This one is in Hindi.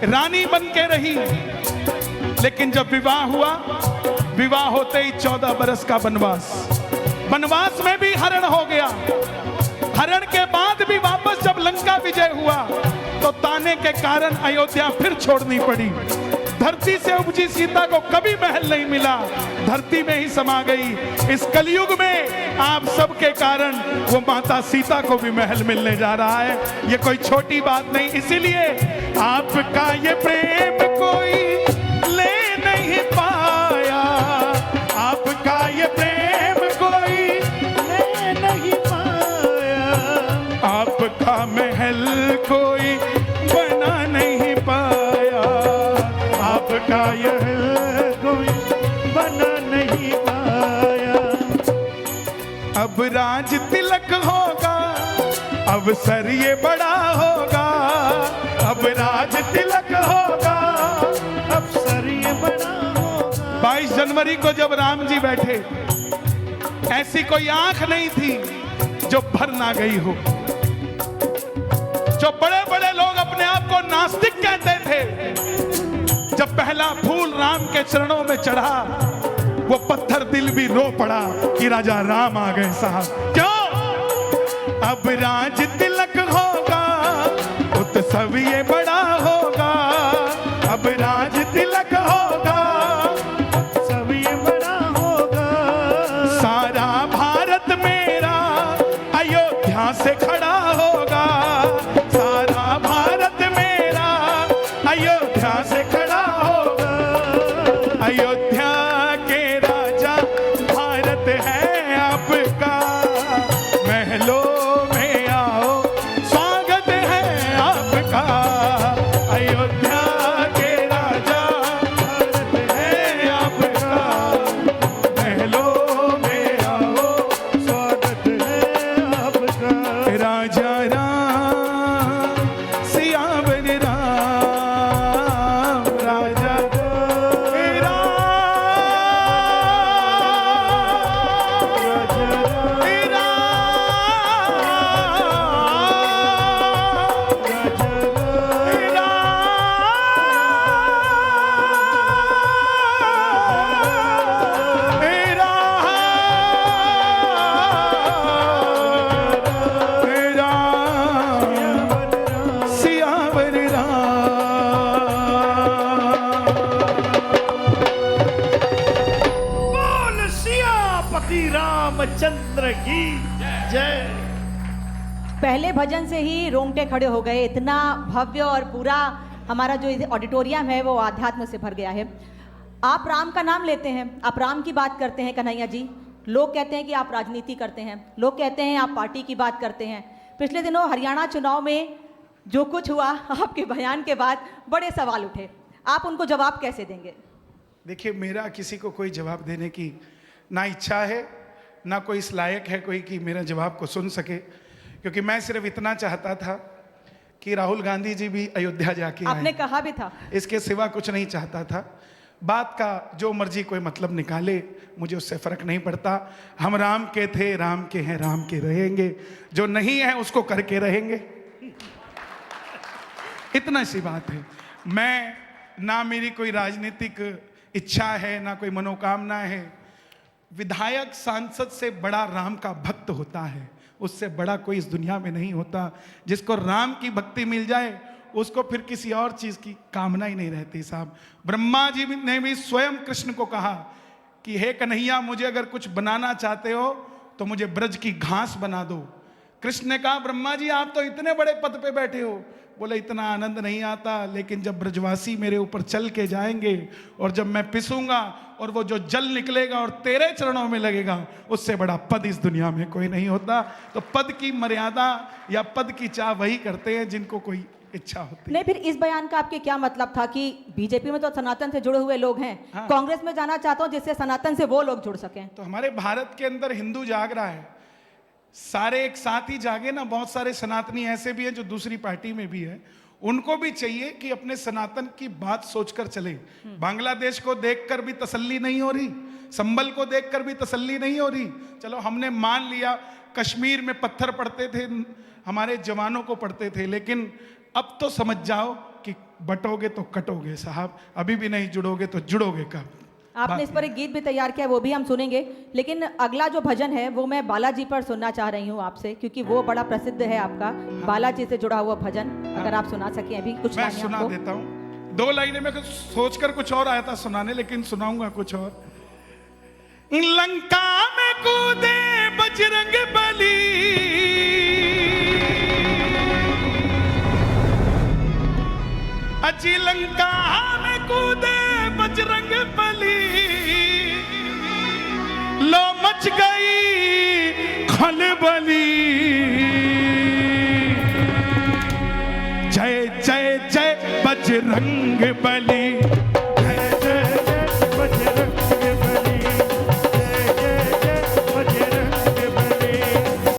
रानी बन के रही, लेकिन जब विवाह हुआ, विवाह होते ही 14 बरस का वनवास, वनवास में भी हरण हो गया। हरण के बाद भी वापस जब लंका विजय हुआ तो ताने के कारण अयोध्या फिर छोड़नी पड़ी। धरती से उपजी सीता को कभी महल नहीं मिला, धरती में ही समा गई। इस कलयुग में आप सबके कारण वो माता सीता को भी महल मिलने जा रहा है। ये कोई छोटी बात नहीं, इसीलिए आपका ये प्रेम कोई ले नहीं पाया, आपका ये प्रेम कोई ले नहीं पाया, आपका महल कोई बना नहीं पाया, आपका यह कोई बना नहीं पाया। अब राज तिलक होगा, अवसर ये बड़ा होगा, अब राज तिलक होगा, अवसर ये बड़ा होगा। 22 जनवरी को जब राम जी बैठे, ऐसी कोई आंख नहीं थी जो भर ना गई हो। जो बड़े बड़े लोग अपने आप को नास्तिक कहते थे, जब पहला फूल राम के चरणों में चढ़ा, वो पत्थर दिल भी रो पड़ा कि राजा राम आ गए साहब। क्यों? अब राज तिलक होगा, उत्सव ये बड़ा होगा, अब राज तिलक होगा, उत्सव ये बड़ा होगा। सारा भारत मेरा अयोध्या से खड़ा होगा, सारा भारत मेरा अयोध्या से खड़ा होगा। अयोध्या के राजा भारत है आपका, महलों में आओ स्वागत है आपका। अयोध्या के राजा भारत है आपका, महलों में आओ स्वागत है आपका। राजा राम सियावर राम, राजा रामचंद्र की जय। पहले भजन से ही रोंगटे खड़े हो गए। इतना भव्य और पूरा हमारा जो ऑडिटोरियम है वो आध्यात्म से भर गया है। आप राम का नाम लेते हैं, आप राम की बात करते हैं कन्हैया जी। लोग कहते हैं कि आप राजनीति करते हैं, लोग कहते हैं आप पार्टी की बात करते हैं। पिछले दिनों हरियाणा चुनाव में जो कुछ हुआ, आपके बयान के बाद बड़े सवाल उठे, आप उनको जवाब कैसे देंगे? देखिए, मेरा किसी को कोई जवाब देने की ना इच्छा है, ना कोई इस लायक है कोई कि मेरा जवाब को सुन सके, क्योंकि मैं सिर्फ इतना चाहता था कि राहुल गांधी जी भी अयोध्या जाके आए। आपने कहा भी था। इसके सिवा कुछ नहीं चाहता था। बात का जो मर्जी कोई मतलब निकाले, मुझे उससे फर्क नहीं पड़ता। हम राम के थे, राम के हैं, राम के रहेंगे। जो नहीं है उसको करके रहेंगे, इतना सी बात है। मैं ना मेरी कोई राजनीतिक इच्छा है, ना कोई मनोकामना है। विधायक सांसद से बड़ा राम का भक्त होता है, उससे बड़ा कोई इस दुनिया में नहीं होता। जिसको राम की भक्ति मिल जाए उसको फिर किसी और चीज की कामना ही नहीं रहती साहब। ब्रह्मा जी ने भी स्वयं कृष्ण को कहा कि हे कन्हैया, मुझे अगर कुछ बनाना चाहते हो तो मुझे ब्रज की घास बना दो। कृष्ण ने कहा, ब्रह्मा जी आप तो इतने बड़े पद पे बैठे हो। बोले, इतना आनंद नहीं आता, लेकिन जब ब्रजवासी मेरे ऊपर चल के जाएंगे और जब मैं पिसूंगा और वो जो जल निकलेगा और तेरे चरणों में लगेगा, उससे बड़ा पद इस दुनिया में कोई नहीं होता। तो पद की मर्यादा या पद की चाह वही करते हैं जिनको कोई इच्छा होती है। नहीं, फिर इस बयान का आपके क्या मतलब था कि बीजेपी में तो सनातन से जुड़े हुए लोग हैं, हाँ। कांग्रेस में जाना चाहता हूं जिससे सनातन से वो लोग जुड़ सकें। तो हमारे भारत के अंदर हिंदू जाग रहा है, सारे एक साथ ही जागे ना। बहुत सारे सनातनी ऐसे भी हैं जो दूसरी पार्टी में भी है, उनको भी चाहिए कि अपने सनातन की बात सोचकर चले। बांग्लादेश को देखकर भी तसल्ली नहीं हो रही, संभल को देखकर भी तसल्ली नहीं हो रही। चलो हमने मान लिया कश्मीर में पत्थर पड़ते थे, हमारे जवानों को पड़ते थे, लेकिन अब तो समझ जाओ कि बटोगे तो कटोगे साहब, अभी भी नहीं जुड़ोगे तो जुड़ोगे कब। आपने इस पर एक गीत भी तैयार किया, वो भी हम सुनेंगे, लेकिन अगला जो भजन है वो मैं बालाजी पर सुनना चाह रही हूँ आपसे, क्योंकि वो बड़ा प्रसिद्ध है आपका बालाजी से जुड़ा हुआ भजन। अगर आप सुना सके अभी कुछ मैं लाइनें सुना आपको। देता हूँ। 2 लाइनें में सोचकर कुछ और आया था सुनाने, लेकिन सुनाऊंगा कुछ और। लंका में कूदे बजरंग बली, अजी लंका में कूदे बजरंग बली, लो मच गई खलबली। जय जय जय बजरंग बली।